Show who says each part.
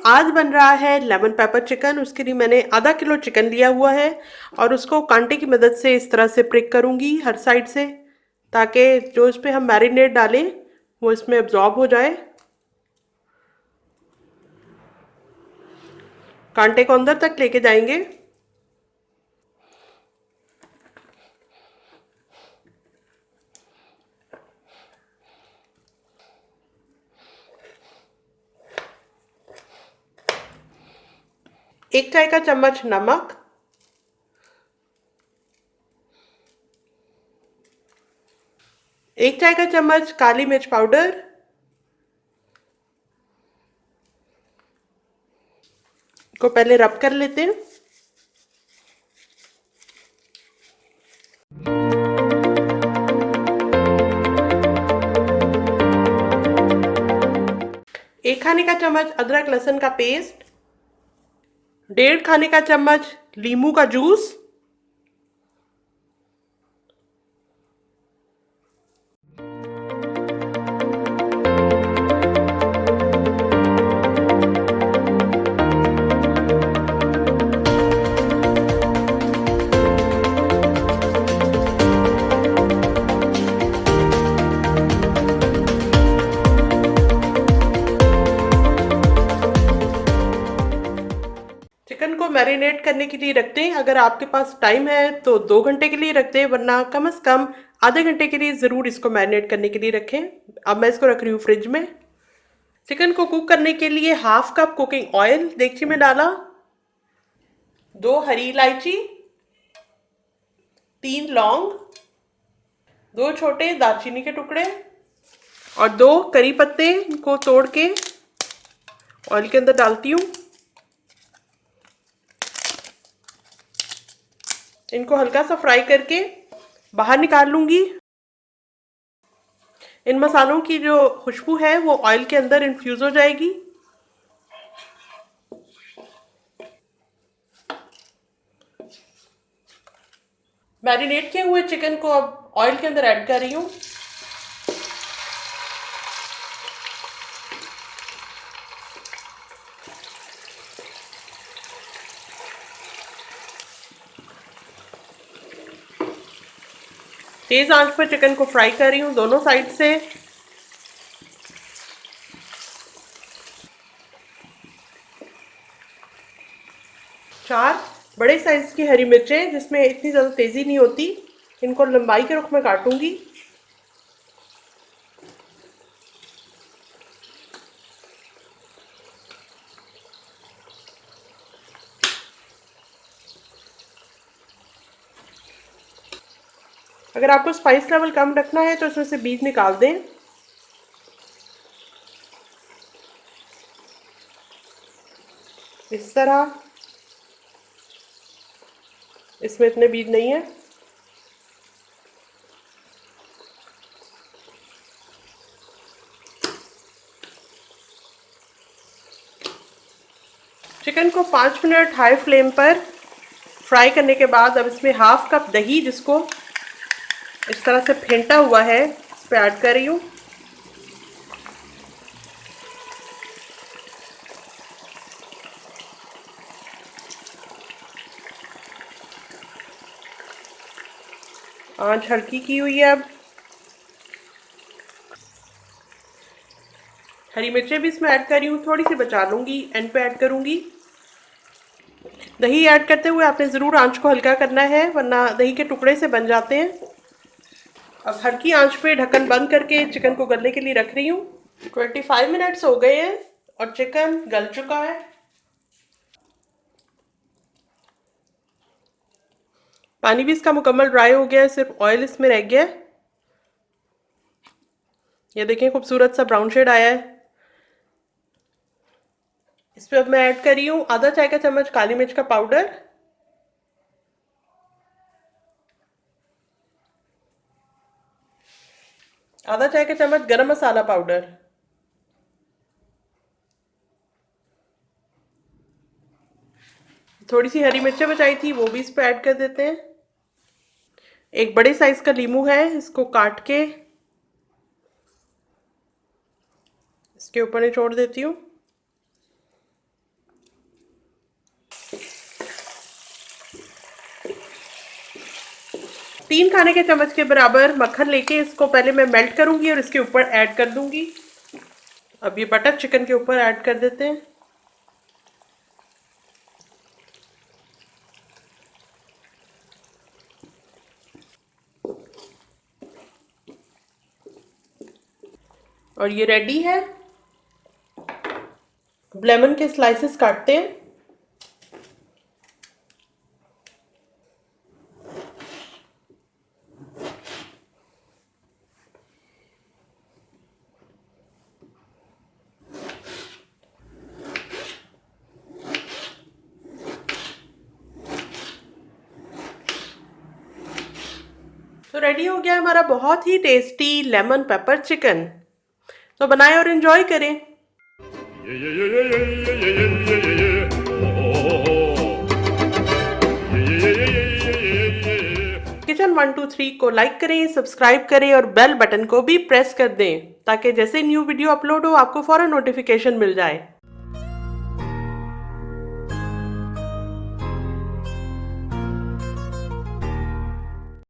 Speaker 1: आज बन रहा है लेमन पेपर चिकन। उसके लिए मैंने आधा किलो चिकन लिया हुआ है और उसको कांटे की मदद से इस तरह से प्रिक करूंगी हर साइड से, ताकि जो इस पे हम मैरिनेट डालें वो इसमें एब्जॉर्ब हो जाए। कांटे को अंदर तक लेके जाएंगे। एक चाय का चम्मच नमक, एक चाय का चम्मच काली मिर्च पाउडर, को पहले रब कर लेते हैं। एक खाने का चम्मच अदरक लहसुन का पेस्ट, 1.5 खाने का चम्मच नींबू का जूस, चिकन को मैरिनेट करने के लिए रखते हैं। अगर आपके पास टाइम है तो 2 घंटे के लिए रखते हैं, वरना कम से कम आधे घंटे के लिए ज़रूर इसको मैरिनेट करने के लिए रखें। अब मैं इसको रख रही हूँ फ्रिज में। चिकन को कुक करने के लिए 1/2 कप कुकिंग ऑयल देगची में डाला, 2 हरी इलायची, 3 लौंग, 2 छोटे दालचीनी के टुकड़े और 2 करी पत्ते को तोड़ के ऑयल के अंदर डालती हूँ। इनको हल्का सा फ्राई करके बाहर निकाल लूंगी। इन मसालों की जो खुशबू है वो ऑयल के अंदर इन्फ्यूज हो जाएगी। मैरिनेट किए हुए चिकन को अब ऑयल के अंदर ऐड कर रही हूँ। तेज आंच पर चिकन को फ्राई कर रही हूँ दोनों साइड से। चार बड़े साइज की हरी मिर्चें, जिसमें इतनी ज़्यादा तेज़ी नहीं होती, इनको लंबाई के रुख में काटूंगी। अगर आपको स्पाइस लेवल कम रखना है तो इसमें से बीज निकाल दें। इस तरह, इसमें इतने बीज नहीं है। चिकन को 5 मिनट हाई फ्लेम पर फ्राई करने के बाद अब इसमें 1/2 कप दही, जिसको इस तरह से फेंटा हुआ है, इस पर ऐड कर रही हूँ। आंच हल्की की हुई है। अब हरी मिर्चें भी इसमें ऐड कर रही हूँ, थोड़ी सी बचा लूँगी, एंड पे ऐड करूँगी। दही ऐड करते हुए आपने ज़रूर आंच को हल्का करना है, वरना दही के टुकड़े से बन जाते हैं। अब हल्की आंच पे ढक्कन बंद करके चिकन को गलने के लिए रख रही हूँ। 25 मिनट्स हो गए हैं और चिकन गल चुका है। पानी भी इसका मुकम्मल ड्राई हो गया है, सिर्फ ऑयल इसमें रह गया है। ये देखें, खूबसूरत सा ब्राउन शेड आया है। इस पर अब मैं ऐड कर रही हूँ आधा चाय का चम्मच काली मिर्च का पाउडर, आधा चाय का चम्मच गरम मसाला पाउडर, थोड़ी सी हरी मिर्चें बचाई थी वो भी इस पर ऐड कर देते हैं। एक बड़े साइज का नींबू है, इसको काट के इसके ऊपर निचोड़ देती हूँ। 3 खाने के चम्मच के बराबर मक्खन लेके इसको पहले मैं मेल्ट करूंगी और इसके ऊपर ऐड कर दूंगी। अब ये बटर चिकन के ऊपर ऐड कर देते हैं। और ये रेडी है। लेमन के स्लाइसेस काटते हैं। तो रेडी हो गया हमारा बहुत ही टेस्टी लेमन पेपर चिकन। तो बनाएं और एंजॉय करें। किचन 123 को लाइक करें, सब्सक्राइब करें और बेल बटन को भी प्रेस कर दें ताकि जैसे न्यू वीडियो अपलोड हो आपको फौरन नोटिफिकेशन मिल जाए।